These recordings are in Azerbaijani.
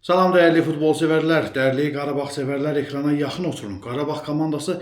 Salam dəyərli futbol sevərlər, dəyərli Qarabağ sevərlər, ekrana yaxın oturun. Qarabağ komandası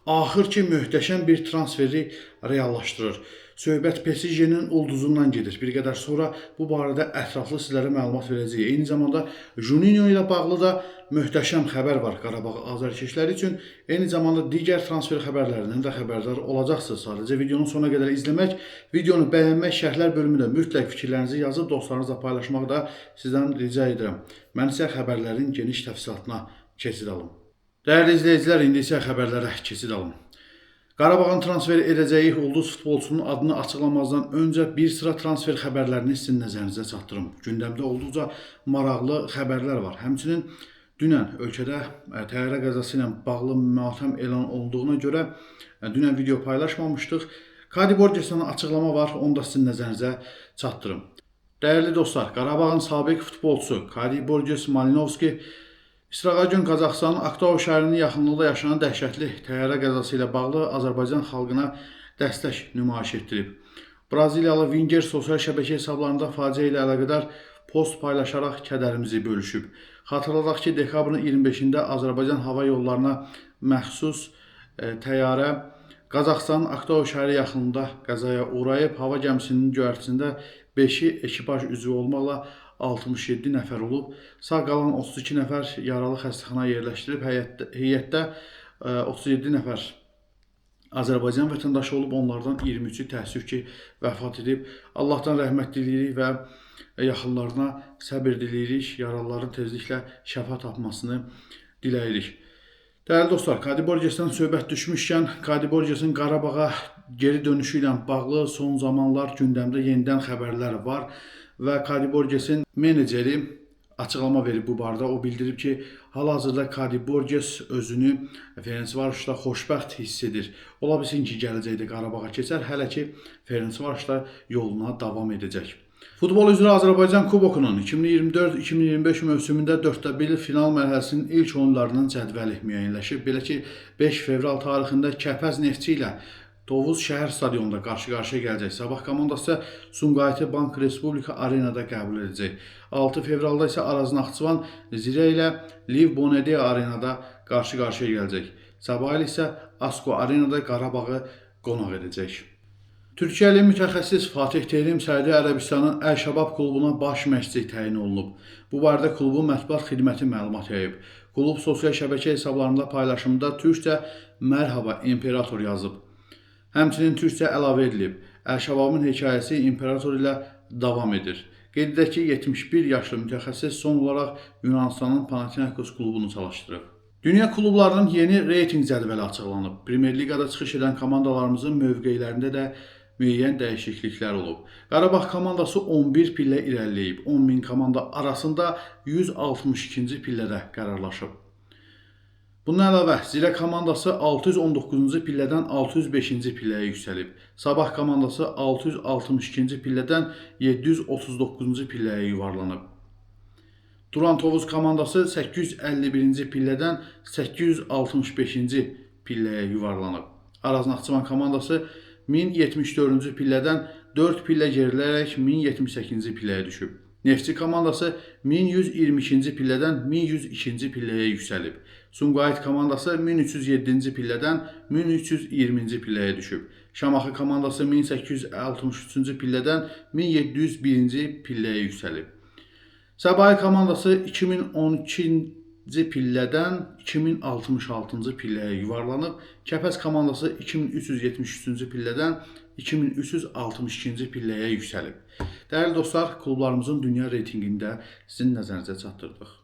axır ki möhtəşəm bir transferi reallaşdırır. Söhbət PSG-nin ulduzundan gedir. Bir qədər sonra bu barədə ətraflı sizlərə məlumat verəcəyik. Eyni zamanda Juninho ilə bağlı da möhtəşəm xəbər var Qarabağ azarkeşləri üçün. Eyni zamanda digər transfer xəbərlərindən də xəbərdar olacaqsınız. Sadəcə videonun sonuna qədər izləmək, videonu bəyənmək, şərhlər bölümündə mütləq fikirlərinizi yazıb dostlarınızla paylaşmağı da sizdən rica edirəm. Mən isə xəbərlərin geniş təfsilatına keçid alım. Dəyərli izləyicilər, indi isə xəbərlərə keçid alım. Qarabağın transfer edəcəyi ulduz futbolçunun adını açıqlamazdan öncə bir sıra transfer xəbərlərini sizin nəzərinizə çatdırım. Gündəmdə olduqca maraqlı xəbərlər var. Həmçinin dünən ölkədə təyyarə qəzası ilə bağlı matəm elan olunduğuna görə dünən video paylaşmamışdıq. Kadi Borges'dən açıqlama var, onu da sizin nəzərinizə çatdırım. Dəyərli dostlar, Qarabağın sabiq futbolçusu Kadi Borges Malinovski İstirahət Qazaxıstanın Aktau şəhərinin yaxınlığında yaşanan dəhşətli təyyarə qəzası ilə bağlı Azərbaycan xalqına dəstək nümayiş etdirib. Braziliyalı Winger sosial şəbəkə hesablarında faciə ilə əlaqədar post paylaşaraq kədərimizi bölüşüb. Xatırladaq ki, dekabrın 25-də Azərbaycan hava yollarına məxsus təyyarə Qazaxıstanın Aktau şəhəri yaxınlığında qəzaya uğrayıb. Hava gəmisinin göyərçisində 5-i ekipaj üzvü olmaqla 67 nəfər olub. Sağ qalan 32 nəfər yaralı xəstəxanaya yerləşdirilib. Heyətdə 37 nəfər Azərbaycan vətəndaşı olub. Onlardan 23-ü təəssüf ki, vəfat edib. Allahdan rəhmət diləyirik və yaxınlarına səbir diləyirik. Yaralıların tezliklə şəfa tapmasını diləyirik. Dəyərli dostlar, Kadi Borges'dən söhbət düşmüşkən, Kadi Borges'in Qarabağa geri dönüşü ilə bağlı son zamanlar gündəmdə yenidən xəbərlər var və Kadi Borges'in meneceri açıqlama verib bu barədə. O bildirib ki, hal-hazırda Kadi Borges özünü Ferencvaros'da xoşbəxt hiss edir. Ola bilsin ki, gələcəkdə Qarabağa keçər, hələ ki Ferencvaros'da yoluna davam edəcək. Futbol üzrə Azərbaycan Kubokunun 2024-2025 mövsümündə 4-1 final mərhələsinin ilk oyunlarının cədvəli müəyyənləşib. Belə ki, 5 fevral tarixində Kəpəz Neftçi ilə Tovuz şəhər stadionunda qarşı-qarşıya gələcək. Sabah komandası Sumqayıtı Bank Respublika Arenada qəbul edəcək. 6 fevralda isə Araz Naxçıvan Zirə ilə Liv Bonedea Arenada qarşı-qarşıya gələcək. Sabah isə Asko Arenada Qarabağı qonaq edəcək. Türkiyəli mütəxəssis Fatih Terim Səudi Ərəbistanın Əl-Şabab klubuna baş məşqçi təyin olunub. Bu barədə klubun mətbuat xidməti məlumat yayıb. Klub sosial şəbəkə hesablarında paylaşımda türkcə "Mərhaba İmperator" yazıb. Həmçinin türkcə əlavə edilib. Əl-Şababın hekayəsi İmperator ilə davam edir. Qeyd edək ki, 71 yaşlı mütəxəssis son olaraq Yunanistanın Panathinaikos klubunu çalışdırıb. Dünya klublarının yeni reyting cədvəli açıqlanıb. Premyer Liqada çıxış edən komandalarımızın mövqelərində də müəyyən dəyişikliklər olub. Qarabağ komandası 11 pillə irəliləyib. 10.000 komanda arasında 162-ci pillədə qərarlaşıb. Bundan əlavə, Zirə komandası 619-cu pillədən 605-ci pilləyə yüksəlib. Sabah komandası 662-ci pillədən 739-cu pilləyə yuvarlanıb. Duran Tovuz komandası 851-ci pillədən 865-ci pilləyə yuvarlanıb. Araz Naxçıvan komandası 1074-cü pillədən 4 pillə gerilərək 1078-ci pilləyə düşüb. Neftçi komandası 1122-ci pillədən 1102-ci pilləyə yüksəlib. Sumqayıt komandası 1307-ci pillədən 1320-ci pilləyə düşüb. Şamaxı komandası 1863-cü pillədən 1701-ci pilləyə yüksəlib. Səbahi komandası 2012-ci pillədən 2066-cı pilləyə yuvarlanıb. Kəpəz komandası 2373-cü pillədən 2362-ci pilləyə yüksəlib. Dəyərli dostlar, klublarımızın dünya reytingində sizin nəzərinizə çatdırdıq.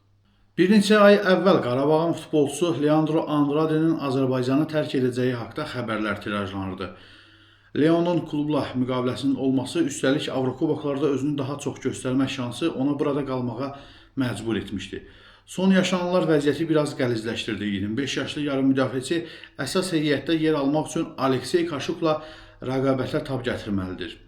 Bir neçə ay əvvəl Qarabağın futbolçusu Leandro Andrade'nin Azərbaycanı tərk edəcəyi haqda xəbərlər tirajlanırdı. Leonun klubla müqaviləsinin olması, üstəlik Avrokuboklarda özünü daha çox göstərmək şansı ona burada qalmağa məcbur etmişdi. Son yaşananlar vəziyyəti biraz qəlizləşdirdi. 25 yaşlı yarım müdafiəçi əsas heyətdə yer almaq üçün Aleksey Kaşukla rəqabətə tab gətirməlidir.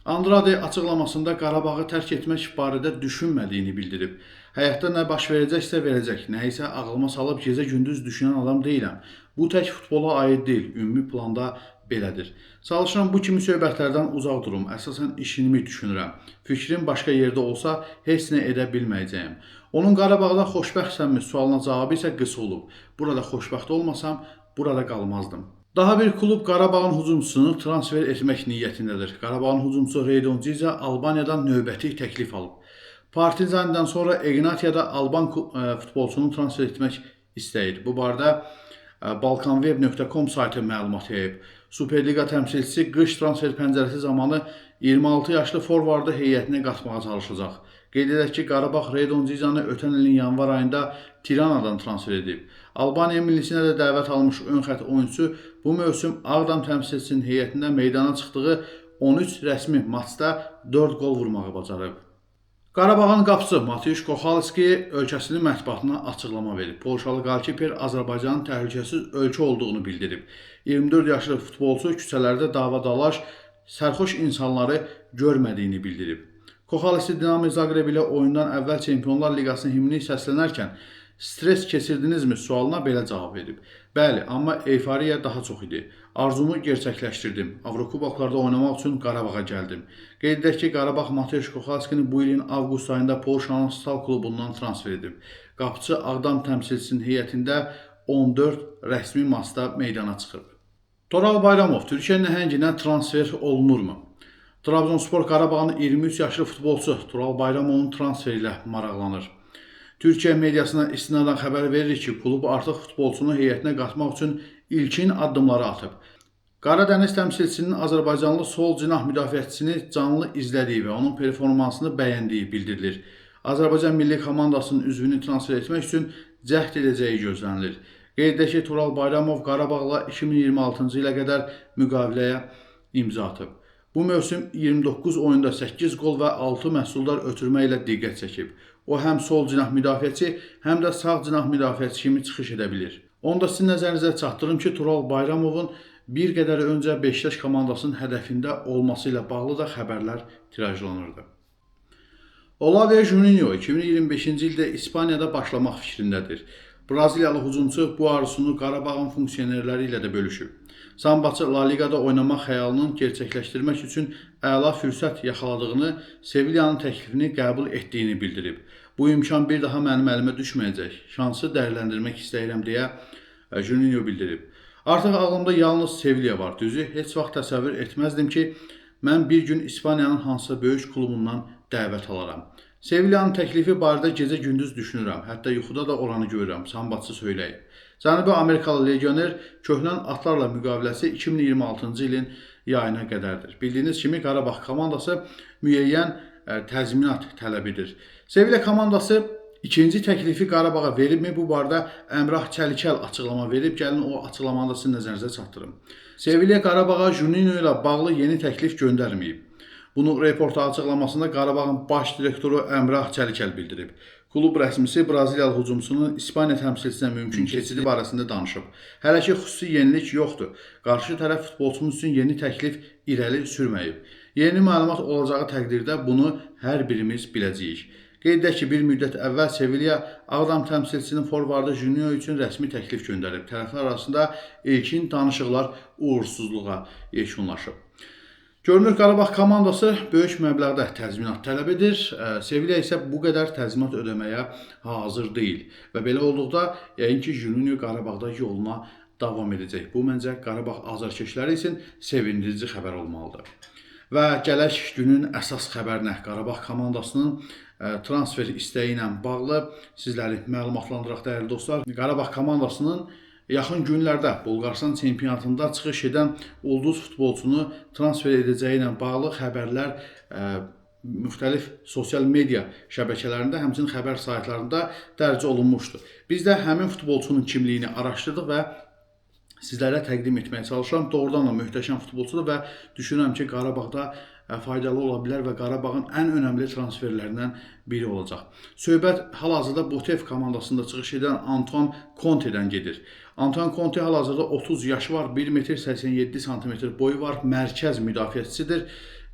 Andrade açıqlamasında Qarabağı tərk etmək barədə düşünmədiyini bildirib. Həyatda nə baş verəcəksə verəcək, nə isə ağlıma salıb gecə-gündüz düşünən adam deyiləm. Bu tək futbola aid deyil, ümumi planda belədir. Çalışıram bu kimi söhbətlərdən uzaq durum, əsasən işimi düşünürəm. Fikrim başqa yerdə olsa heç nə edə bilməyəcəyim. Onun Qarabağda xoşbəxtsənmi sualına cavabı isə qısa olub. Burada xoşbəxt olmasam, burada qalmazdım. Daha bir klub Qarabağın hücumçusunu transfer etmək niyyətindədir. Qarabağın hücumçusu Redon Cica Albaniyadan növbəti təklif alıb. Partizandan sonra Ignatiada Alban futbolçunu transfer etmək istəyir. Bu barədə balkanweb.com saytı məlumat yayıb. Superliqa təmsilçisi qış transfer pəncərəsi zamanı 26 yaşlı forvardı heyətinə qatmağa çalışacaq. Qeyd edək ki, Qarabağ Redon Cicanı ötən ilin yanvar ayında Tiranadan transfer edib. Albaniya millisinə də dəvət almış ön xətt oyunçusu bu mövsüm Ağdam təmsilçisinin heyətində meydana çıxdığı 13 rəsmi maçda 4 qol vurmağı bacarıb. Qarabağın qapıçısı Mateusz Kochalski ölkəsinin mətbuatına açıqlama verib. Polşalı qalkiper Azərbaycanın təhlükəsiz ölkə olduğunu bildirib. 24 yaşlı futbolçu küçələrdə dava-dalaş, sərxoş insanları görmədiyini bildirib. Kochalski Dinamo Zagreb ilə oyundan əvvəl Çempionlar Liqasının himni səslənərkən stres keçirdinizmi sualına belə cavab verib. Bəli, amma euforiya daha çox idi. Arzumu gerçəkləşdirdim. Avrokuboklarda oynamaq üçün Qarabağa gəldim. Qeyd edək ki, Qarabağ Mateusz Kochalskini bu ilin avqust ayında Polşanın Stal klubundan transfer edib. Qapıçı Ağdam təmsilçisinin heyətində 14 rəsmi maçda meydana çıxıb. Toral Bayramov Türkiyə nəhənginə transfer olunurmu? Trabzonspor Qarabağın 23 yaşlı futbolçusu Toral Bayramovun transferi ilə maraqlanır. Türkiyə mediasına istinadən xəbər verir ki, klub artıq futbolçunu heyətinə qatmaq üçün ilkin addımları atıb. Qaradəniz təmsilçisinin Azərbaycanlı sol cinah müdafiəçisini canlı izlədiyi və onun performansını bəyəndiyi bildirilir. Azərbaycan milli komandasının üzvünü transfer etmək üçün cəhd edəcəyi gözlənilir. Qeyd edək ki, Toral Bayramov Qarabağla 2026-cı ilə qədər müqaviləyə imza atıb. Bu mövsüm 29 oyunda 8 qol və 6 məhsuldar ötürmə ilə diqqət çəkib. O həm sol cinah müdafiəçi, həm də sağ cinah müdafiəçi kimi çıxış edə bilir. Onu da sizin nəzərinizə çatdırım ki, Toral Bayramovun bir qədər öncə Beşiktaş komandasının hədəfində olması ilə bağlı da xəbərlər tirajlanırdı. Olavia Juninho 2025-ci ildə İspaniyada başlamaq fikrindədir. Braziliyalı hücumçu bu arzusunu Qarabağın funksionerləri ilə də bölüşüb. Sambaçı La Ligada oynamaq xəyalının gerçəkləşdirmək üçün əla fürsət yaxaladığını, Sevilyanın təklifini qəbul etdiyini bildirib. Bu imkan bir daha mənim əlimə düşməyəcək. Şansı dəyərləndirmək istəyirəm deyə Juninho bildirib. Artıq ağlımda yalnız Sevilla var. Düzü, heç vaxt təsəvvür etməzdim ki, mən bir gün İspaniyanın hansısa böyük klubundan dəvət alaram. Sevilyanın təklifi barədə gecə-gündüz düşünürəm. Hətta yuxuda da oranı görürəm, sambaçı söyləyib. Cənubi Amerikalı legioner köhnən atlarla müqaviləsi 2026-cı ilin yayına qədərdir. Bildiyiniz kimi Qarabağ komandası müəyyən təzminat tələb edir. Sevilla komandası ikinci təklifi Qarabağa veribmi? Bu barədə Əmrah Çəlikəl açıqlama verib. Gəlin o açıqlamanı da sizin nəzərinizə çatdırım. Sevilla Qarabağa Juninho ilə bağlı yeni təklif göndərməyib. Bunu reporta açıqlamasında Qarabağın baş direktoru Əmrah Çəlikəl bildirib. Klub rəsmisi Braziliyalı hücumçunun İspaniya təmsilçisinə mümkün keçidi barəsində danışıb. Hələ ki, xüsusi yenilik yoxdur. Qarşı tərəf futbolçumuz üçün yeni təklif irəli sürməyib. Yeni məlumat olacağı təqdirdə bunu hər birimiz biləcəyik. Qeyd edək ki, bir müddət əvvəl Sevilla Ağdam təmsilçisinin forvardı Juninho üçün rəsmi təklif göndərib. Tərəflər arasında ilkin danışıqlar uğursuzluğa yekunlaşıb. Görünür, Qarabağ komandası böyük məbləğdə təzminat tələb edir. Sevilla isə bu qədər təzminat ödəməyə hazır deyil. Və belə olduqda, yəqin ki, Juninho Qarabağda yoluna davam edəcək. Bu, məncə, Qarabağ azarkeşləri üçün sevindirici xəbər olmalıdır. Və gələk günün əsas xəbərinə, Qarabağ komandasının transfer istəyi ilə bağlı sizləri məlumatlandıraq, dəyərli dostlar. Qarabağ komandasının yaxın günlərdə Bolqarıstan çempionatında çıxış edən ulduz futbolçunu transfer edəcəyi ilə bağlı xəbərlər müxtəlif sosial media şəbəkələrində, həmçinin xəbər saytlarında dərc olunmuşdur. Biz də həmin futbolçunun kimliyini araşdırdıq və sizlərə təqdim etməyə çalışıram. Doğrudan da möhtəşəm futbolçudur və düşünürəm ki, Qarabağda faydalı ola bilər və Qarabağın ən önəmli transferlərindən biri olacaq. Söhbət hal-hazırda Botev komandasında çıxış edən Antoine Conte'dən gedir. Antoine Conte hal-hazırda 30 yaşı var, 1,87 m boyu var, mərkəz müdafiəçisidir.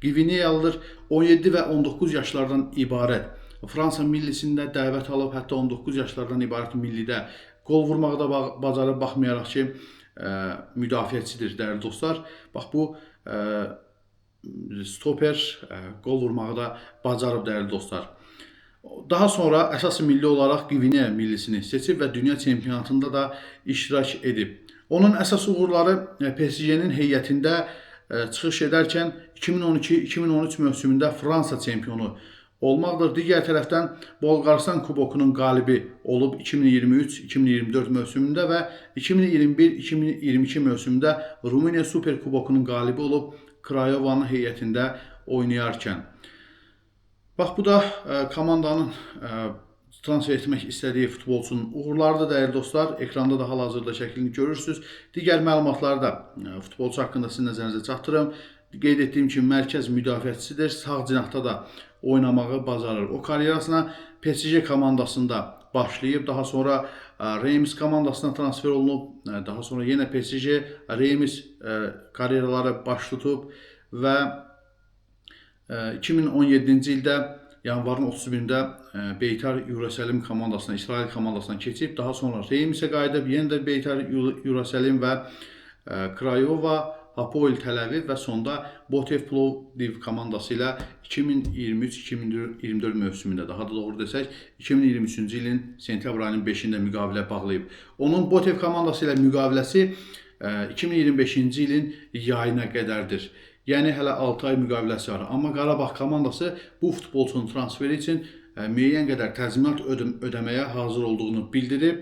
Qvineyalıdır, 17 və 19 yaşlardan ibarət. Fransa millisində dəvət alıb, hətta 19 yaşlardan ibarət millidə qol vurmağı da bacarıb, baxmayaraq ki, müdafiəçisidir, dəyərli dostlar. Bax, bu stoper qol vurmağı da bacarıb, dəyərli dostlar. Daha sonra əsas milli olaraq Qvineya millisini seçib və dünya çempionatında da iştirak edib. Onun əsas uğurları PSG-nin heyətində çıxış edərkən 2012-2013 mövsümündə Fransa çempionu olmaqdır. Digər tərəfdən Bolqarıstan kubokunun qalibi olub 2023-2024 mövsümündə və 2021-2022 mövsümündə Rumıniya Super Kubokunun qalibi olub Craiovanın heyətində oynayarkən. Bax, bu da komandanın transfer etmək istədiyi futbolçunun uğurlarıdır dəyərli dostlar. Ekranda da hal-hazırda şəklini görürsünüz. Digər məlumatları da futbolçu haqqında sizin nəzərinizə çatdırım. Qeyd etdiyim kimi mərkəz müdafiəçisidir. Sağ cinahda da oynamağı bacarır. O karyerasına PSG komandasında başlayıb, daha sonra Reims komandasına transfer olunub, daha sonra yenə PSG, Reims karyeraları baş tutub və 2017-ci ildə yanvarın 31-də Beytar Yerusəlim komandasına, İsrail komandasına keçib, daha sonra Reimsə qayıdıb, yenə də Beytar Yerusəlim və Craiova, Hapoel Tel-Aviv və sonda Botev Plovdiv komandası ilə 2023-2024 mövsümündə, daha da doğru desək, 2023-cü ilin sentyabr ayının 5-də müqavilə bağlayıb. Onun Botev komandası ilə müqaviləsi 2025-ci ilin yayına qədərdir. Yəni hələ 6 ay müqaviləsi var. Amma Qarabağ komandası bu futbolçunun transferi üçün müəyyən qədər təzminat ödəməyə hazır olduğunu bildirib.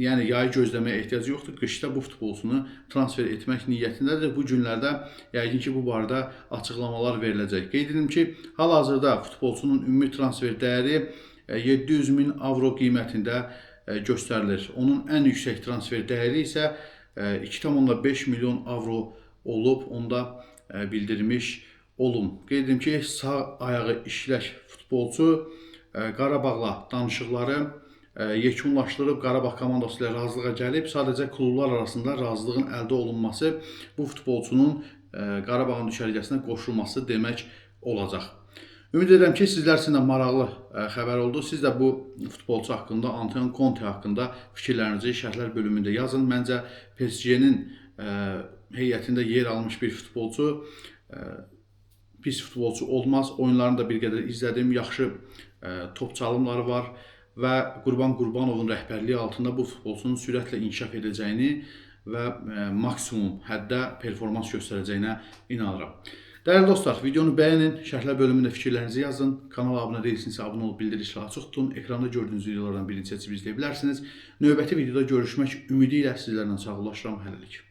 Yəni yayı gözləməyə ehtiyac yoxdur. Qışda bu futbolçunu transfer etmək niyyətindədir. Bu günlərdə yəqin ki, bu barədə açıqlamalar veriləcək. Qeyd edim ki, hal-hazırda futbolçunun ümumi transfer dəyəri 700 min avro qiymətində göstərilir. Onun ən yüksək transfer dəyəri isə 2,5 milyon avro olub, onda bildirmiş olum. Qeyd edim ki, sağ ayağı işlək futbolçu Qarabağla danışıqları yekunlaşdırıb, Qarabağ komandası ilə razılığa gəlib. Sadəcə klublar arasında razılığın əldə olunması bu futbolçunun Qarabağın düşərgəsinə qoşulması demək olacaq. Ümid edirəm ki, sizlər üçün də maraqlı xəbər oldu. Siz də bu futbolçu haqqında, Antonio Conte haqqında fikirlərinizi şərhlər bölümündə yazın. Məncə PSG-nin heyətində yer almış bir futbolçu pis futbolçu olmaz. Oyunlarını da bir qədər izlədim. Yaxşı top çalımları var və Qurban Qurbanovun rəhbərliyi altında bu futbolçunun sürətlə inkişaf edəcəyini və maksimum həddə performans göstərəcəyinə inanıram. Dəyərli dostlar, videonu bəyənin, şərhlər bölümündə fikirlərinizi yazın. Kanala abunə deyilsinizsə abunə olub bildirişləri açıq tutun. Ekranda gördüyünüz videolardan birini seçib izləyə bilərsiniz. Növbəti videoda görüşmək ümidi ilə sizlərlə sağollaşıram. Hələlik.